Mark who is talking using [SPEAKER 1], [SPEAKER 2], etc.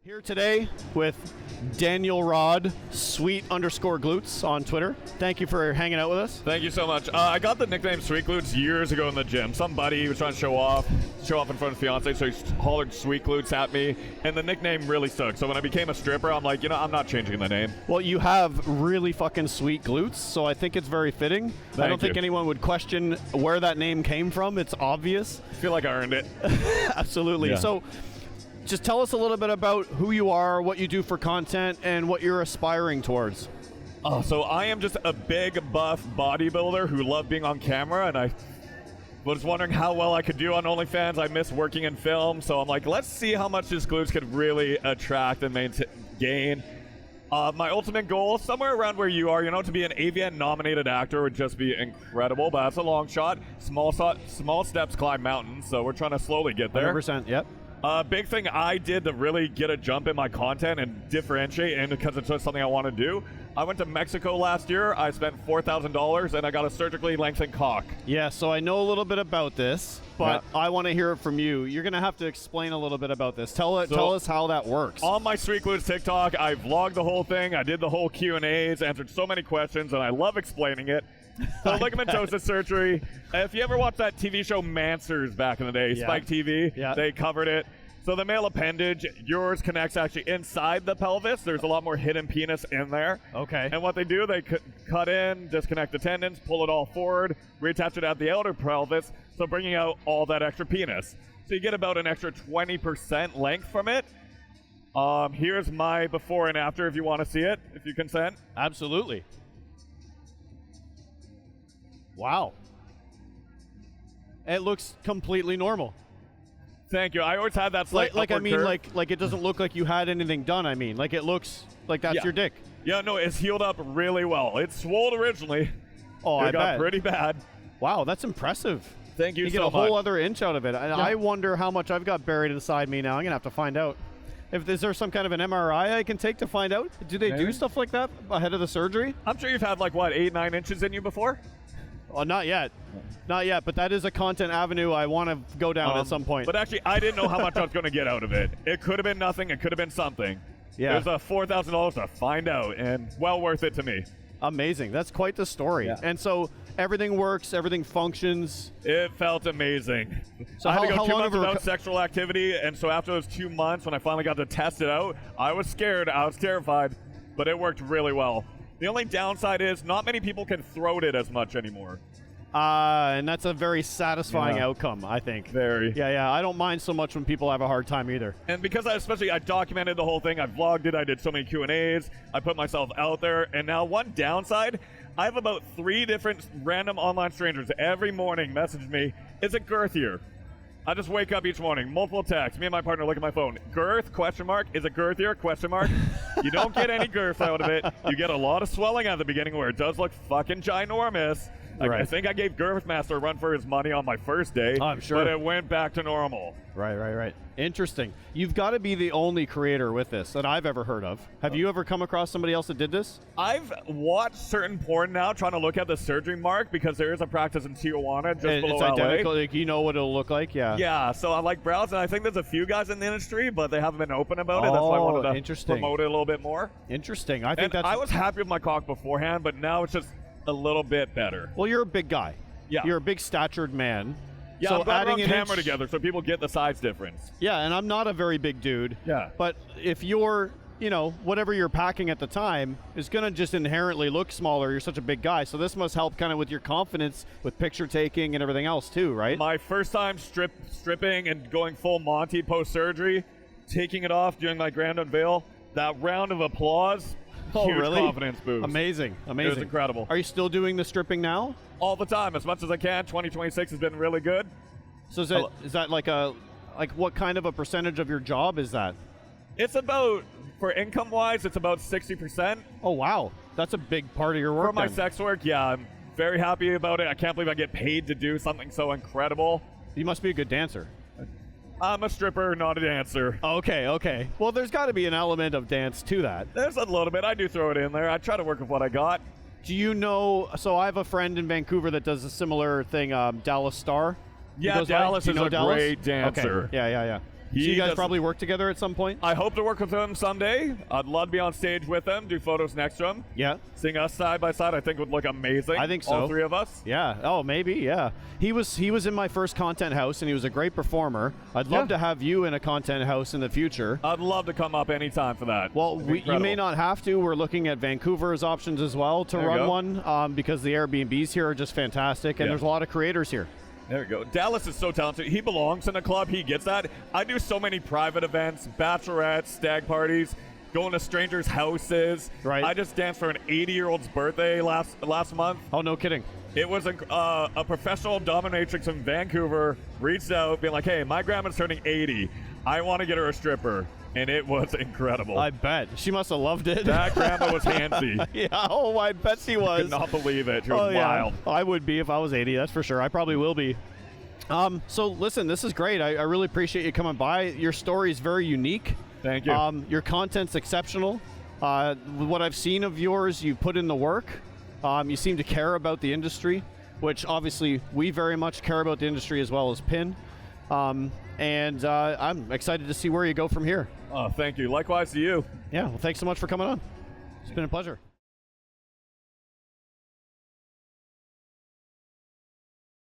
[SPEAKER 1] Here today with Daniel Rod, sweet_glutes on Twitter. Thank you for hanging out with us.
[SPEAKER 2] Thank you so much. I got the nickname Sweet Glutes years ago in the gym. Some buddy was trying to show off in front of his fiance, so he hollered Sweet Glutes at me, and the nickname really stuck. So when I became a stripper, I'm like, I'm not changing the name.
[SPEAKER 1] Well, you have really fucking sweet glutes, so I think it's very fitting. I don't think anyone would question where that name came from. It's obvious.
[SPEAKER 2] I feel like I earned it.
[SPEAKER 1] Absolutely. Yeah. So just tell us a little bit about who you are, what you do for content, and what you're aspiring towards.
[SPEAKER 2] So I am just a big, buff bodybuilder who loved being on camera, and I was wondering how well I could do on OnlyFans. I miss working in film, so I'm like, let's see how much this glutes could really attract and gain. My ultimate goal, somewhere around where you are, to be an AVN-nominated actor would just be incredible, but that's a long shot. Small steps climb mountains, so we're trying to slowly get there.
[SPEAKER 1] 100%, yep.
[SPEAKER 2] Big thing I did to really get a jump in my content and differentiate, and because it's just something I want to do, I went to Mexico last year. I spent $4,000 and I got a surgically lengthened cock.
[SPEAKER 1] Yeah, so I know a little bit about this, but I want to hear it from you. You're going to have to explain a little bit about this. Tell us how that works.
[SPEAKER 2] On my Sweet Glutes TikTok, I vlogged the whole thing. I did the whole Q&As, answered so many questions, and I love explaining it. So ligamatosis surgery. If you ever watched that TV show Mansers back in the day, Spike TV, they covered it. So the male appendage, yours connects actually inside the pelvis. There's a lot more hidden penis in there.
[SPEAKER 1] Okay.
[SPEAKER 2] And what they do, they cut in, disconnect the tendons, pull it all forward, reattach it at the outer pelvis, so bringing out all that extra penis. So you get about an extra 20% length from it. Here's my before and after if you want to see it, if you consent.
[SPEAKER 1] Absolutely. Wow. It looks completely normal.
[SPEAKER 2] Thank you. I always had that slight
[SPEAKER 1] like it doesn't look like you had anything done. I mean, like it looks like that's your dick.
[SPEAKER 2] Yeah, no, it's healed up really well. It swelled originally.
[SPEAKER 1] Oh, I bet.
[SPEAKER 2] It got pretty bad.
[SPEAKER 1] Wow, that's impressive.
[SPEAKER 2] Thank you so much.
[SPEAKER 1] You get a whole other inch out of it. I wonder how much I've got buried inside me now. I'm going to have to find out. Is there some kind of an MRI I can take to find out? Do they do stuff like that ahead of the surgery?
[SPEAKER 2] I'm sure you've had 8, 9 inches in you before?
[SPEAKER 1] Oh, not yet. Not yet, but that is a content avenue I want to go down at some point.
[SPEAKER 2] But actually, I didn't know how much I was going to get out of it. It could have been nothing. It could have been something.
[SPEAKER 1] Yeah.
[SPEAKER 2] It was $4,000 to find out, and well worth it to me.
[SPEAKER 1] Amazing. That's quite the story. Yeah. And so everything works, everything functions.
[SPEAKER 2] It felt amazing.
[SPEAKER 1] So
[SPEAKER 2] I had to go 2 months
[SPEAKER 1] long
[SPEAKER 2] without sexual activity, and so after those 2 months, when I finally got to test it out, I was scared. I was terrified, but it worked really well. The only downside is not many people can throat it as much anymore.
[SPEAKER 1] And that's a very satisfying outcome, I think.
[SPEAKER 2] Very.
[SPEAKER 1] Yeah. I don't mind so much when people have a hard time either.
[SPEAKER 2] And because I documented the whole thing, I vlogged it, I did so many Q&As, I put myself out there, and now one downside, I have about 3 different random online strangers every morning message me, is it girthier? I just wake up each morning, multiple texts, me and my partner look at my phone, girth, ? Is it girthier, ? You don't get any girth out of it. You get a lot of swelling at the beginning where it does look fucking ginormous. I think I gave Girthmaster a run for his money on my first day,
[SPEAKER 1] I'm sure.
[SPEAKER 2] but it went back to normal.
[SPEAKER 1] Right. Interesting. You've got to be the only creator with this that I've ever heard of. Have you ever come across somebody else that did this?
[SPEAKER 2] I've watched certain porn now trying to look at the surgery mark because there is a practice in Tijuana just below
[SPEAKER 1] it's
[SPEAKER 2] LA.
[SPEAKER 1] identical. Like, you know what it'll look like,
[SPEAKER 2] Yeah, so I like browsing. I think there's a few guys in the industry, but they haven't been open about it. That's why I wanted to promote it a little bit more.
[SPEAKER 1] Interesting. I
[SPEAKER 2] was happy with my cock beforehand, but now it's just a little bit better.
[SPEAKER 1] Well, you're a big guy.
[SPEAKER 2] Yeah.
[SPEAKER 1] You're a big statured man.
[SPEAKER 2] Yeah,
[SPEAKER 1] so
[SPEAKER 2] I'm glad
[SPEAKER 1] adding
[SPEAKER 2] we're on camera together so people get the size difference.
[SPEAKER 1] Yeah, and I'm not a very big dude.
[SPEAKER 2] Yeah.
[SPEAKER 1] But if you're, whatever you're packing at the time is going to just inherently look smaller. You're such a big guy. So this must help kind of with your confidence with picture taking and everything else too, right?
[SPEAKER 2] My first time stripping and going full Monty post-surgery, taking it off during my grand unveil, that round of applause, huge confidence boost.
[SPEAKER 1] Amazing.
[SPEAKER 2] It was incredible.
[SPEAKER 1] Are you still doing the stripping now?
[SPEAKER 2] All the time, as much as I can. 2026 has been really good.
[SPEAKER 1] So is that like what kind of a percentage of your job is that?
[SPEAKER 2] It's about, for income-wise, it's about 60%.
[SPEAKER 1] Oh, wow. That's a big part of your work.
[SPEAKER 2] For my sex work, yeah, I'm very happy about it. I can't believe I get paid to do something so incredible.
[SPEAKER 1] You must be a good dancer.
[SPEAKER 2] I'm a stripper, not a dancer.
[SPEAKER 1] Okay. Well, there's got to be an element of dance to that.
[SPEAKER 2] There's a little bit. I do throw it in there. I try to work with what I got.
[SPEAKER 1] Do you know, so I have a friend in Vancouver that does a similar thing, Dallas Star.
[SPEAKER 2] Yeah, Dallas is a great dancer.
[SPEAKER 1] Okay. Yeah. So you guys probably work together at some point?
[SPEAKER 2] I hope to work with him someday. I'd love to be on stage with him, do photos next to him.
[SPEAKER 1] Yeah.
[SPEAKER 2] Seeing us side by side, I think would look amazing.
[SPEAKER 1] I think so.
[SPEAKER 2] All three of us.
[SPEAKER 1] Yeah. Oh, maybe. Yeah. He was in my first content house, and he was a great performer. I'd love to have you in a content house in the future.
[SPEAKER 2] I'd love to come up anytime for that.
[SPEAKER 1] Well, you may not have to. We're looking at Vancouver's options as well to run one because the Airbnbs here are just fantastic, and there's a lot of creators here.
[SPEAKER 2] There we go. Dallas is so talented. He belongs in a club. He gets that. I do so many private events, bachelorettes, stag parties, going to strangers' houses.
[SPEAKER 1] Right.
[SPEAKER 2] I just danced for an 80-year-old's birthday last month.
[SPEAKER 1] Oh, no kidding.
[SPEAKER 2] It was a professional dominatrix in Vancouver reached out being like, hey, my grandma's turning 80. I want to get her a stripper. And it was incredible.
[SPEAKER 1] I bet. She must have loved it.
[SPEAKER 2] That grandma was Handsy.
[SPEAKER 1] Yeah, oh, I bet she was.
[SPEAKER 2] I could not believe it. She was wild.
[SPEAKER 1] Yeah. I would be if I was 80, that's for sure. I probably will be. So listen, this is great. I really appreciate you coming by. Your story is very unique.
[SPEAKER 2] Thank you.
[SPEAKER 1] Your content's exceptional. What I've seen of yours, you put in the work. You seem to care about the industry, which obviously we very much care about the industry as well as PIN. And I'm excited to see where you go from here.
[SPEAKER 2] Oh, thank you. Likewise to you.
[SPEAKER 1] Yeah, well, thanks so much for coming on. It's been a pleasure.